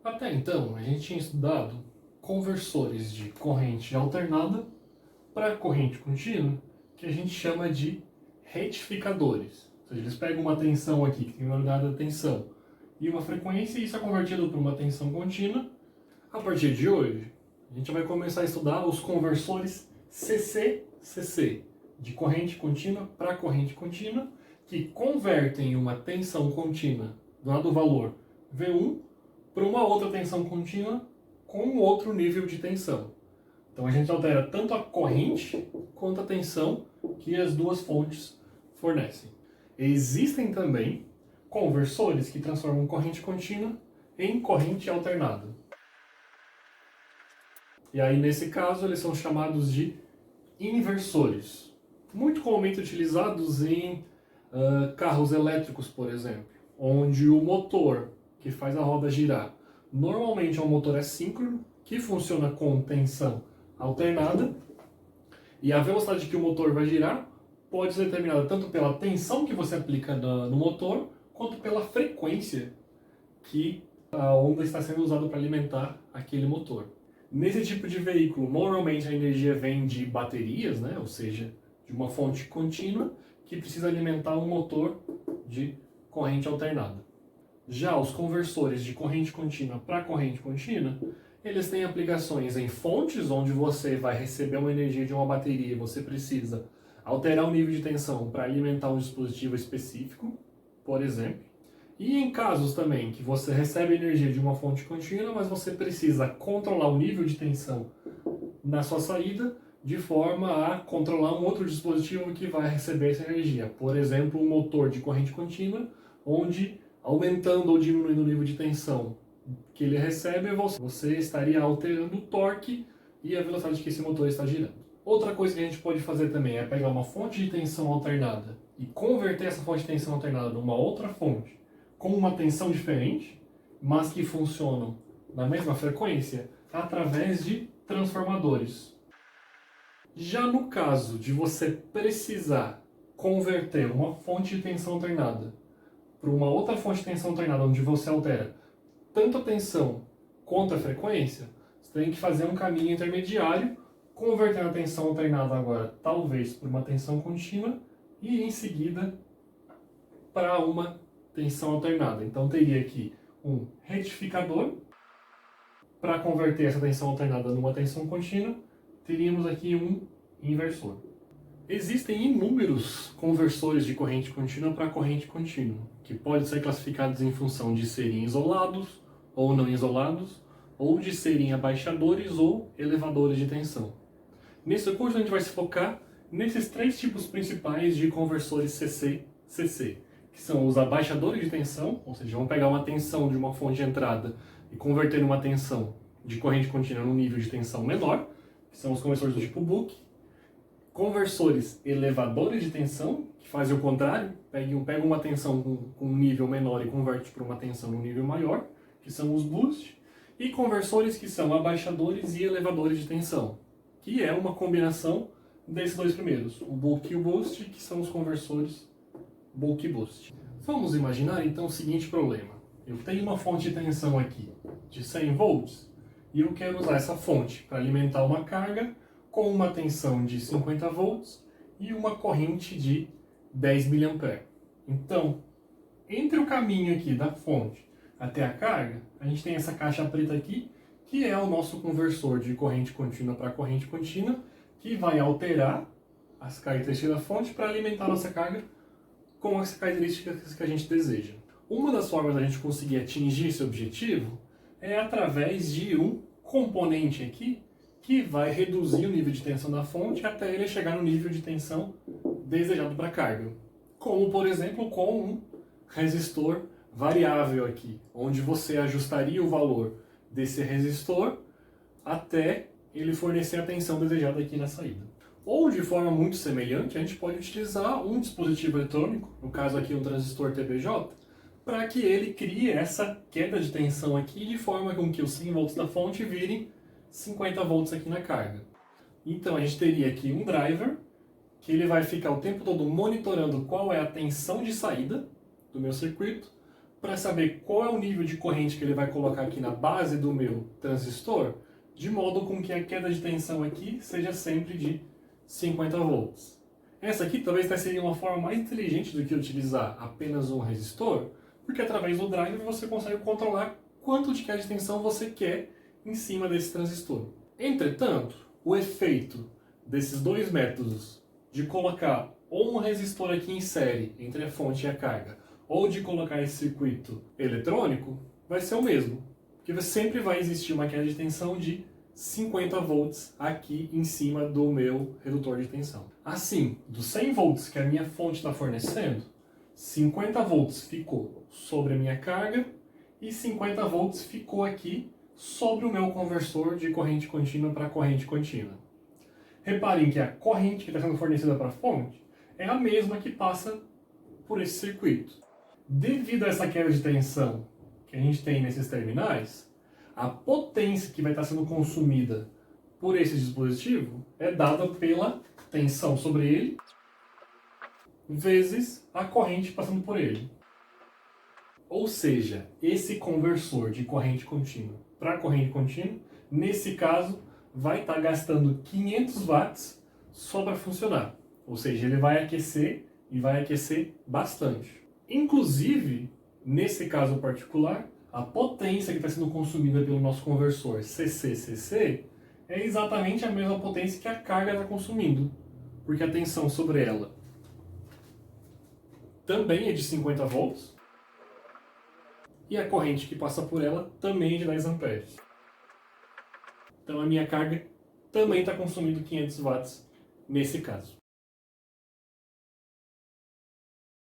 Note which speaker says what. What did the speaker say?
Speaker 1: Até então, a gente tinha estudado conversores de corrente alternada para corrente contínua, que a gente chama de retificadores. Ou seja, eles pegam uma tensão aqui, que tem uma unidade de tensão, e uma frequência, e isso é convertido para uma tensão contínua. A partir de hoje, a gente vai começar a estudar os conversores CC-CC, de corrente contínua para corrente contínua, que convertem uma tensão contínua do valor V1 para uma outra tensão contínua com outro nível de tensão. Então a gente altera tanto a corrente quanto a tensão que as duas fontes fornecem. Existem também conversores que transformam corrente contínua em corrente alternada. E aí, nesse caso, eles são chamados de inversores. Muito comumente utilizados em carros elétricos, por exemplo, onde o motor que faz a roda girar normalmente é um motor assíncrono, que funciona com tensão alternada, e a velocidade que o motor vai girar pode ser determinada tanto pela tensão que você aplica no motor, quanto pela frequência que a onda está sendo usada para alimentar aquele motor. Nesse tipo de veículo, normalmente a energia vem de baterias, né? Ou seja, de uma fonte contínua que precisa alimentar um motor de corrente alternada. Já os conversores de corrente contínua para corrente contínua, eles têm aplicações em fontes onde você vai receber uma energia de uma bateria e você precisa alterar o nível de tensão para alimentar um dispositivo específico, por exemplo. E em casos também que você recebe energia de uma fonte contínua, mas você precisa controlar o nível de tensão na sua saída de forma a controlar um outro dispositivo que vai receber essa energia. Por exemplo, um motor de corrente contínua, onde aumentando ou diminuindo o nível de tensão que ele recebe, você estaria alterando o torque e a velocidade que esse motor está girando. Outra coisa que a gente pode fazer também é pegar uma fonte de tensão alternada e converter essa fonte de tensão alternada numa outra fonte com uma tensão diferente, mas que funcionam na mesma frequência, através de transformadores. Já no caso de você precisar converter uma fonte de tensão alternada para uma outra fonte de tensão alternada, onde você altera tanto a tensão quanto a frequência, você tem que fazer um caminho intermediário, convertendo a tensão alternada agora, talvez, para uma tensão contínua, e em seguida para uma tensão alternada. Então teria aqui um retificador para converter essa tensão alternada numa tensão contínua, teríamos aqui um inversor. Existem inúmeros conversores de corrente contínua para corrente contínua, que podem ser classificados em função de serem isolados ou não isolados, ou de serem abaixadores ou elevadores de tensão. Nesse curso a gente vai se focar nesses três tipos principais de conversores CC-CC, que são os abaixadores de tensão, ou seja, vão pegar uma tensão de uma fonte de entrada e converter uma tensão de corrente contínua num nível de tensão menor, que são os conversores do tipo Book. Conversores elevadores de tensão, que fazem o contrário, pegam uma tensão com um nível menor e converte para uma tensão num nível maior, que são os Boost. E conversores que são abaixadores e elevadores de tensão, que é uma combinação desses dois primeiros, o Bulk e o Boost, que são os conversores Bulk e Boost. Vamos imaginar então o seguinte problema. Eu tenho uma fonte de tensão aqui de 100 volts e eu quero usar essa fonte para alimentar uma carga com uma tensão de 50 volts e uma corrente de 10 mA. Então, entre o caminho aqui da fonte até a carga, a gente tem essa caixa preta aqui, que é o nosso conversor de corrente contínua para corrente contínua, que vai alterar as características da fonte para alimentar a nossa carga com as características que a gente deseja. Uma das formas da gente conseguir atingir esse objetivo é através de um componente aqui que vai reduzir o nível de tensão da fonte até ele chegar no nível de tensão desejado para a carga. Como, por exemplo, com um resistor variável aqui, onde você ajustaria o valor desse resistor até ele fornecer a tensão desejada aqui na saída. Ou, de forma muito semelhante, a gente pode utilizar um dispositivo eletrônico, no caso aqui um transistor TBJ, para que ele crie essa queda de tensão aqui de forma com que os 100 volts da fonte virem 50 volts aqui na carga. Então a gente teria aqui um driver, que ele vai ficar o tempo todo monitorando qual é a tensão de saída do meu circuito, para saber qual é o nível de corrente que ele vai colocar aqui na base do meu transistor, de modo com que a queda de tensão aqui seja sempre de 50 volts. Essa aqui talvez seria uma forma mais inteligente do que utilizar apenas um resistor, porque através do driver você consegue controlar quanto de queda de tensão você quer em cima desse transistor. Entretanto, o efeito desses dois métodos, de colocar ou um resistor aqui em série entre a fonte e a carga, ou de colocar esse circuito eletrônico, vai ser o mesmo. Porque sempre vai existir uma queda de tensão de 50 volts aqui em cima do meu redutor de tensão. Assim, dos 100 volts que a minha fonte está fornecendo, 50 volts ficou sobre a minha carga e 50 volts ficou aqui sobre o meu conversor de corrente contínua para corrente contínua. Reparem que a corrente que está sendo fornecida para a fonte é a mesma que passa por esse circuito. Devido a essa queda de tensão que a gente tem nesses terminais, a potência que vai estar sendo consumida por esse dispositivo é dada pela tensão sobre ele vezes a corrente passando por ele. Ou seja, esse conversor de corrente contínua para corrente contínua, nesse caso, vai estar gastando 500 watts só para funcionar. Ou seja, ele vai aquecer e vai aquecer bastante. Inclusive, nesse caso particular, a potência que está sendo consumida pelo nosso conversor CC-CC é exatamente a mesma potência que a carga está consumindo, porque a tensão sobre ela também é de 50 volts e a corrente que passa por ela também é de 10 amperes. Então a minha carga também está consumindo 500 watts nesse caso.